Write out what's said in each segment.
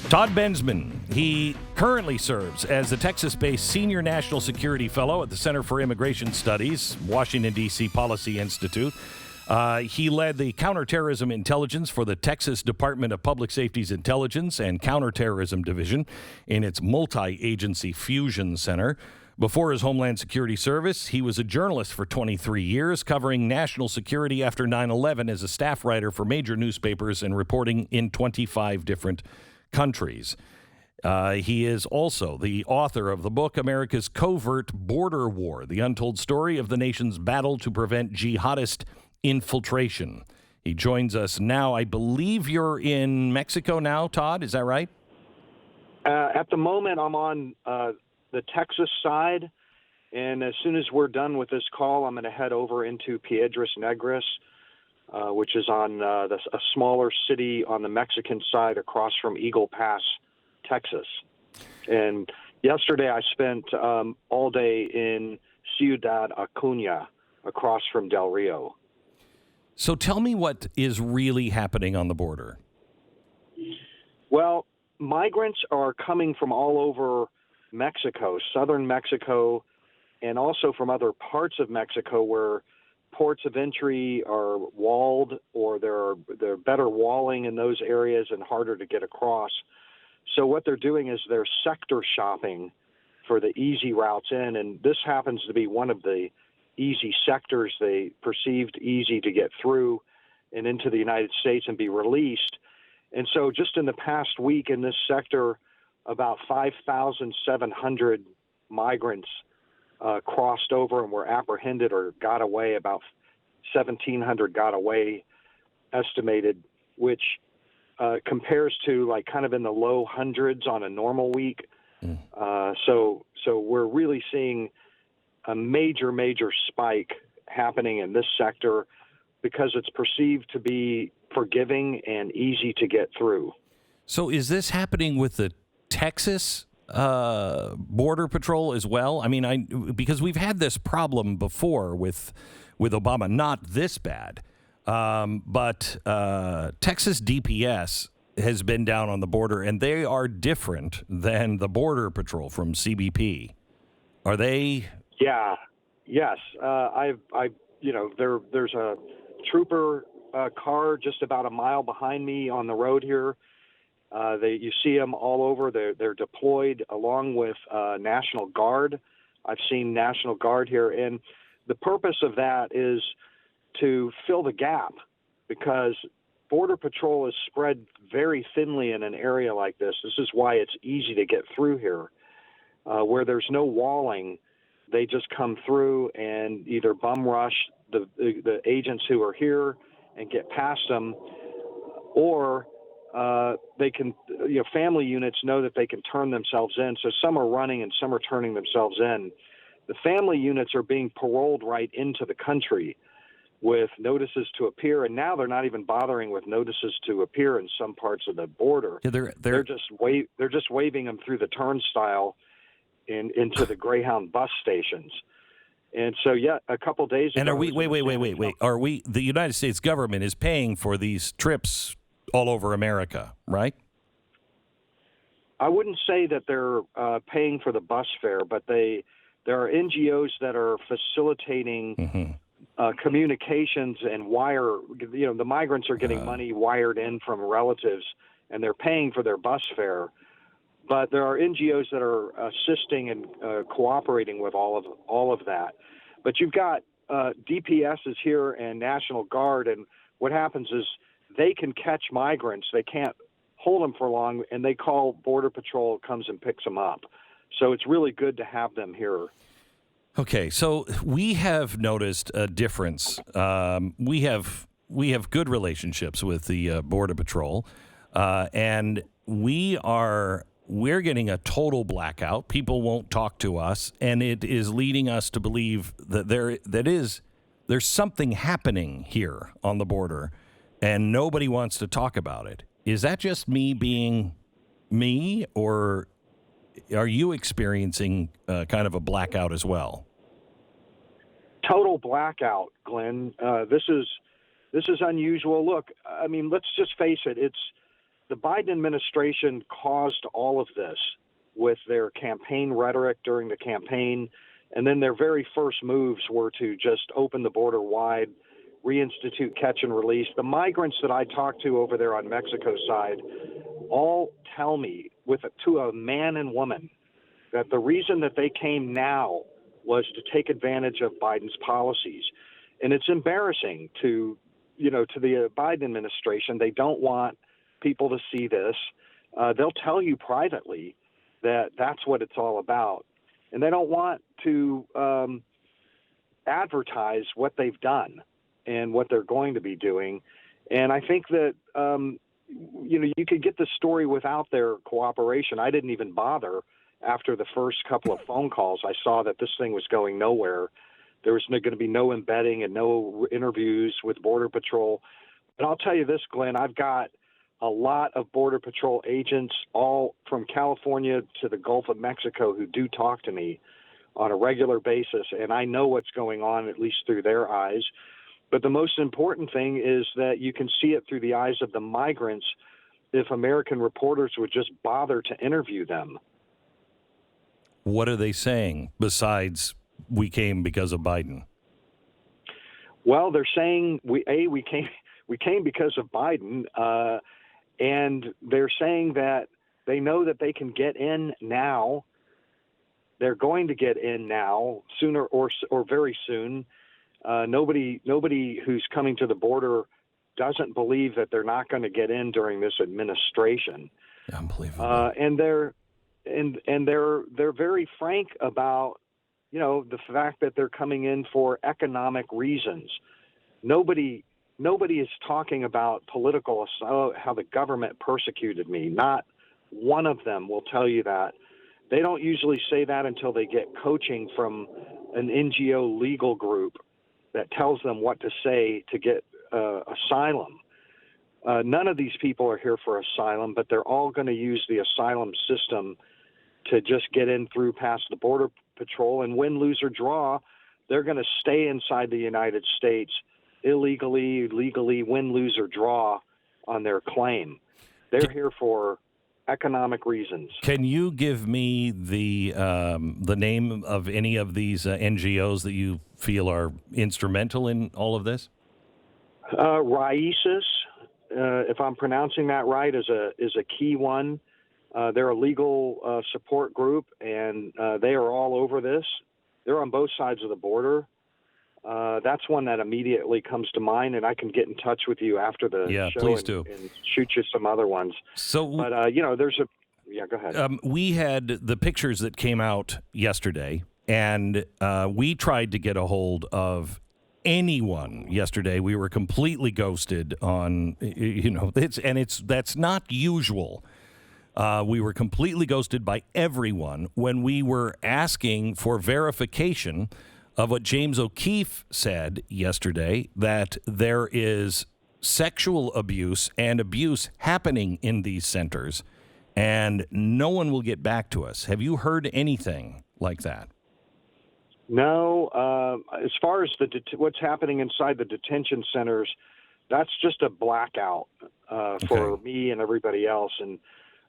Todd Bensman, he currently serves as the Texas-based Senior National Security Fellow at the Center for Immigration Studies, Washington, D.C. Policy Institute. He led the Counterterrorism Intelligence for the Texas Department of Public Safety's Intelligence and Counterterrorism Division in its multi-agency fusion center. Before his Homeland Security service, he was a journalist for 23 years, covering national security after 9/11 as a staff writer for major newspapers and reporting in 25 different countries. He is also the author of the book America's Covert Border War, the untold story of the nation's battle to prevent jihadist infiltration. He joins us now. I believe you're in Mexico now, Todd. Is that right? At the moment, I'm on the Texas side, and as soon as we're done with this call, I'm going to head over into Piedras Negras, which is on a smaller city on the Mexican side across from Eagle Pass, Texas. And yesterday I spent all day in Ciudad Acuña, across from Del Rio. So tell me what is really happening on the border. Well, migrants are coming from all over Mexico, southern Mexico, and also from other parts of Mexico where ports of entry are walled, or they're better walling in those areas and harder to get across. So what they're doing is they're sector shopping for the easy routes in, and this happens to be one of the easy sectors they perceived easy to get through and into the United States and be released. And so just in the past week in this sector, about 5,700 migrants crossed over and were apprehended or got away. About 1,700 got away, estimated, which compares to like kind of in the low hundreds on a normal week. So we're really seeing a major spike happening in this sector because it's perceived to be forgiving and easy to get through. So is this happening with the Texas Border Patrol as well? I mean, because we've had this problem before with Obama, not this bad, but Texas DPS has been down on the border, and they are different than the Border Patrol from CBP. Are they? Yeah. Yes. There's a trooper car just about a mile behind me on the road here. You see them all over. They're deployed along with National Guard. I've seen National Guard here, and the purpose of that is to fill the gap, because Border Patrol is spread very thinly in an area like this. This is why it's easy to get through here. Where there's no walling, they just come through and either bum rush the agents who are here and get past them, or they can, family units know that they can turn themselves in. So some are running and some are turning themselves in. The family units are being paroled right into the country with notices to appear, and now they're not even bothering with notices to appear in some parts of the border. Yeah, they're just waving them through the turnstile into the Greyhound bus stations. And so, a couple days ago. And are we? Wait. Are we? The United States government is paying for these trips all over America, right? I wouldn't say that they're paying for the bus fare, but there are NGOs that are facilitating communications and wire. The migrants are getting money wired in from relatives, and they're paying for their bus fare. But there are NGOs that are assisting and cooperating with all of that. But you've got DPS is here and National Guard, and what happens is they can catch migrants. They can't hold them for long, and they call Border Patrol, comes and picks them up. So it's really good to have them here. Okay, so we have noticed a difference. We have good relationships with the Border Patrol, and we're getting a total blackout. People won't talk to us, and it is leading us to believe that there's something happening here on the border, and nobody wants to talk about it. Is that just me being me, or are you experiencing kind of a blackout as well? Total blackout, Glenn. This is unusual. Look, I mean, let's just face it. the Biden administration caused all of this with their campaign rhetoric during the campaign, and then their very first moves were to just open the border wide, reinstitute catch and release. The migrants that I talked to over there on Mexico's side all tell me, to a man and woman, that the reason that they came now was to take advantage of Biden's policies. And it's embarrassing to the Biden administration. They don't want people to see this. They'll tell you privately that that's what it's all about. And they don't want to advertise what they've done and what they're going to be doing. And I think that, you could get the story without their cooperation. I didn't even bother after the first couple of phone calls. I saw that this thing was going nowhere. There was going to be no embedding and no interviews with Border Patrol. But I'll tell you this, Glenn, I've got a lot of Border Patrol agents, all from California to the Gulf of Mexico, who do talk to me on a regular basis, and I know what's going on, at least through their eyes. But the most important thing is that you can see it through the eyes of the migrants if American reporters would just bother to interview them. What are they saying besides we came because of Biden? Well, they're saying we came because of Biden, and they're saying that they know that they can get in now. They're going to get in now, sooner or very soon. Nobody who's coming to the border doesn't believe that they're not going to get in during this administration. Unbelievable. And they're very frank about, the fact that they're coming in for economic reasons. Nobody is talking about political, how the government persecuted me. Not one of them will tell you that. They don't usually say that until they get coaching from an NGO legal group that tells them what to say to get asylum. None of these people are here for asylum, but they're all going to use the asylum system to just get in through past the Border Patrol, and win, lose, or draw, they're going to stay inside the United States illegally, legally, win, lose, or draw on their claim. They're here for economic reasons. Can you give me the name of any of these NGOs that you feel are instrumental in all of this? Raices, if I'm pronouncing that right, is a key one. They're a legal support group, and they are all over this. They're on both sides of the border. That's one that immediately comes to mind, and I can get in touch with you after the show please and, do. and shoot you some other ones. But, there's a – yeah, go ahead. We had the pictures that came out yesterday, and we tried to get a hold of anyone yesterday. We were completely ghosted on, that's not usual. We were completely ghosted by everyone when we were asking for verification of what James O'Keefe said yesterday, that there is sexual abuse and abuse happening in these centers, and no one will get back to us. Have you heard anything like that? No. As far as what's happening inside the detention centers, that's just a blackout for me and everybody else. And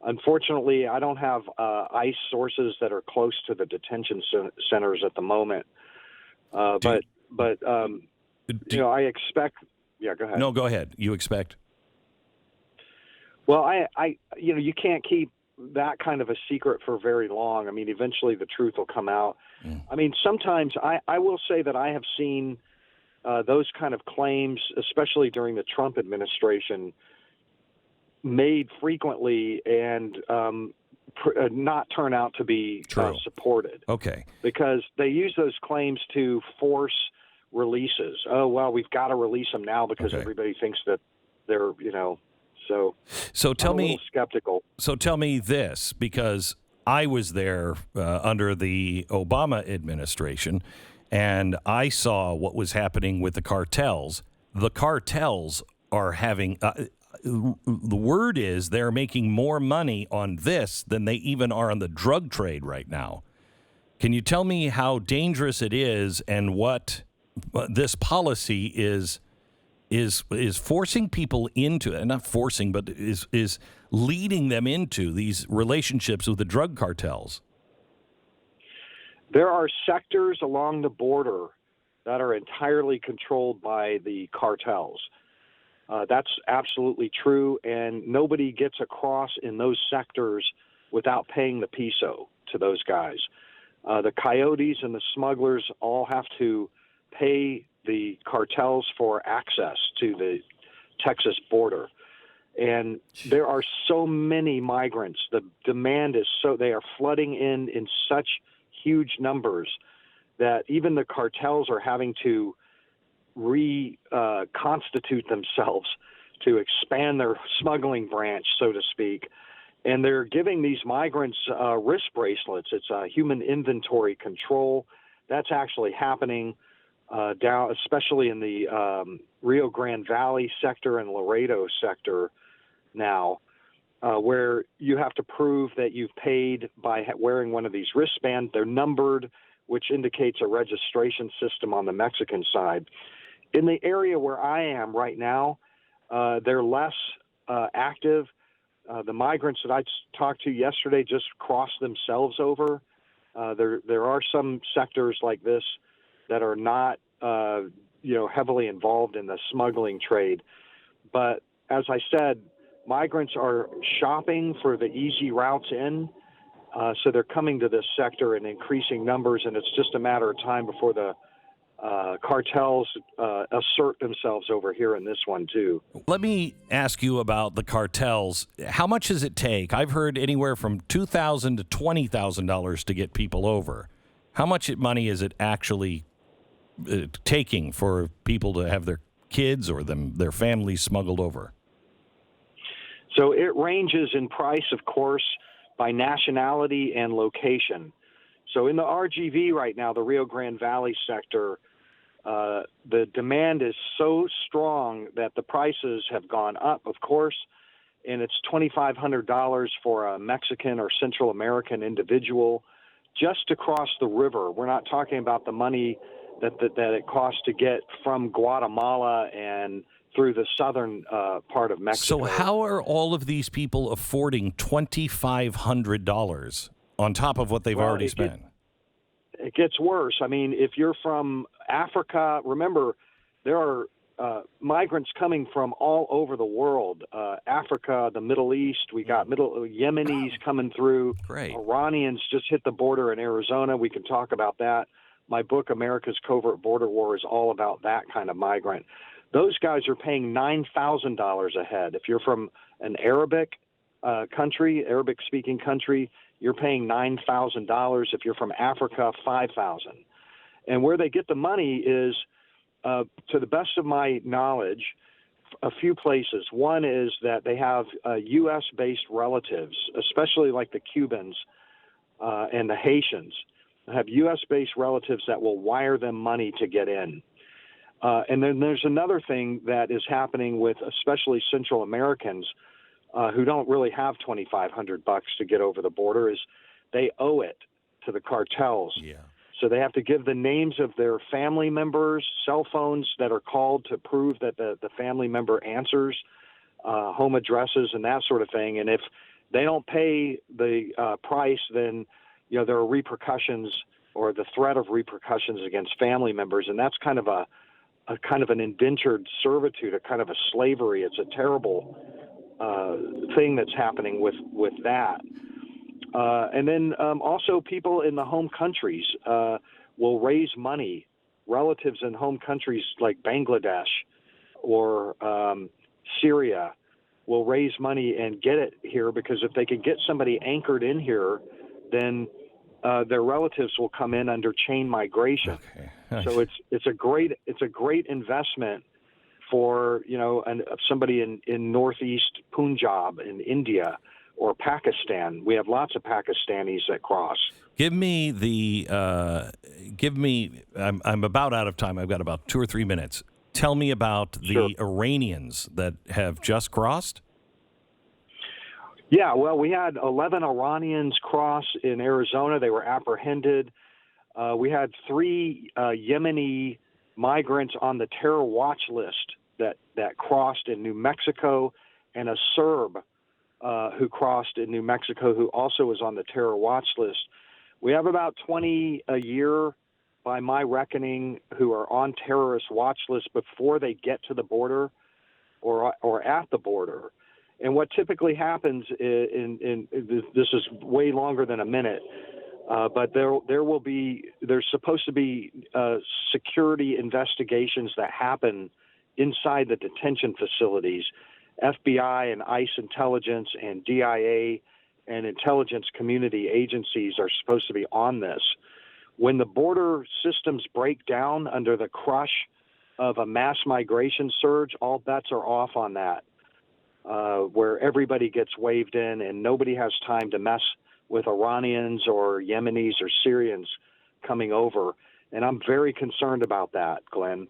unfortunately, I don't have ICE sources that are close to the detention centers at the moment. I expect. Yeah, go ahead. No, go ahead. You expect? Well, you can't keep that kind of a secret for very long. I mean, eventually the truth will come out. I mean, sometimes I will say that I have seen those kind of claims, especially during the Trump administration, made frequently and not turn out to be supported. Okay. Because they use those claims to force releases. Oh, well, we've got to release them now because everybody thinks that they're, So tell I'm a me, little skeptical. So tell me this, because I was there under the Obama administration, and I saw what was happening with the cartels. The cartels are having the word is they're making more money on this than they even are on the drug trade right now. Can you tell me how dangerous it is and what this policy is is forcing people into, and not forcing, but is leading them into these relationships with the drug cartels? There are sectors along the border that are entirely controlled by the cartels. That's absolutely true, and nobody gets across in those sectors without paying the piso to those guys. The coyotes and the smugglers all have to pay the cartels for access to the Texas border. And there are so many migrants. The demand is they are flooding in such huge numbers that even the cartels are having to reconstitute themselves to expand their smuggling branch, so to speak. And they're giving these migrants wrist bracelets. It's human inventory control. That's actually happening down, especially in the Rio Grande Valley sector and Laredo sector now, where you have to prove that you've paid by wearing one of these wristbands. They're numbered, which indicates a registration system on the Mexican side. In the area where I am right now, they're less active. The migrants that I talked to yesterday just crossed themselves over. There are some sectors like this that are not, heavily involved in the smuggling trade. But as I said, migrants are shopping for the easy routes in. So they're coming to this sector in increasing numbers, and it's just a matter of time before the cartels assert themselves over here in this one, too. Let me ask you about the cartels. How much does it take? I've heard anywhere from $2,000 to $20,000 to get people over. How much money is it actually taking for people to have their kids or their families smuggled over? So it ranges in price, of course, by nationality and location. So in the RGV right now, the Rio Grande Valley sector, the demand is so strong that the prices have gone up, of course, and it's $2,500 for a Mexican or Central American individual just to cross the river. We're not talking about the money that it costs to get from Guatemala and through the southern part of Mexico. So how are all of these people affording $2,500 on top of what they've already spent? It gets worse. I mean, if you're from Africa, remember, there are migrants coming from all over the world. Africa, the Middle East, we got Yemenis coming through. Great. Iranians just hit the border in Arizona. We can talk about that. My book, America's Covert Border War, is all about that kind of migrant. Those guys are paying $9,000 a head. If you're from an Arabic Arabic-speaking country, you're paying $9,000. If you're from Africa, $5,000. And where they get the money is, to the best of my knowledge, a few places. One is that they have U.S.-based relatives, especially like the Cubans and the Haitians, have U.S.-based relatives that will wire them money to get in. And then there's another thing that is happening with especially Central Americans who don't really have $2,500 to get over the border, is they owe it to the cartels. Yeah. So they have to give the names of their family members, cell phones that are called to prove that the family member answers, home addresses and that sort of thing. And if they don't pay the price, then there are repercussions or the threat of repercussions against family members. And that's kind of a kind of an indentured servitude, a kind of a slavery. It's a terrible thing that's happening with that. And then also people in the home countries will raise money. Relatives in home countries like Bangladesh or Syria will raise money and get it here, because if they can get somebody anchored in here, then their relatives will come in under chain migration. Okay. So it's a great investment for somebody in northeast Punjab in India or Pakistan. We have lots of Pakistanis that cross. I'm about out of time. I've got about 2 or 3 minutes. Tell me about the Iranians that have just crossed. Yeah, well, we had 11 Iranians cross in Arizona. They were apprehended. We had 3 Yemeni migrants on the terror watch list that crossed in New Mexico, and a Serb who crossed in New Mexico, who also is on the terror watch list. We have about 20 a year, by my reckoning, who are on terrorist watch lists before they get to the border or at the border. And what typically happens this is way longer than a minute, but there's supposed to be security investigations that happen inside the detention facilities. FBI and ICE intelligence and DIA and intelligence community agencies are supposed to be on this. When the border systems break down under the crush of a mass migration surge, all bets are off on that, where everybody gets waved in and nobody has time to mess with Iranians or Yemenis or Syrians coming over. And I'm very concerned about that, Glenn.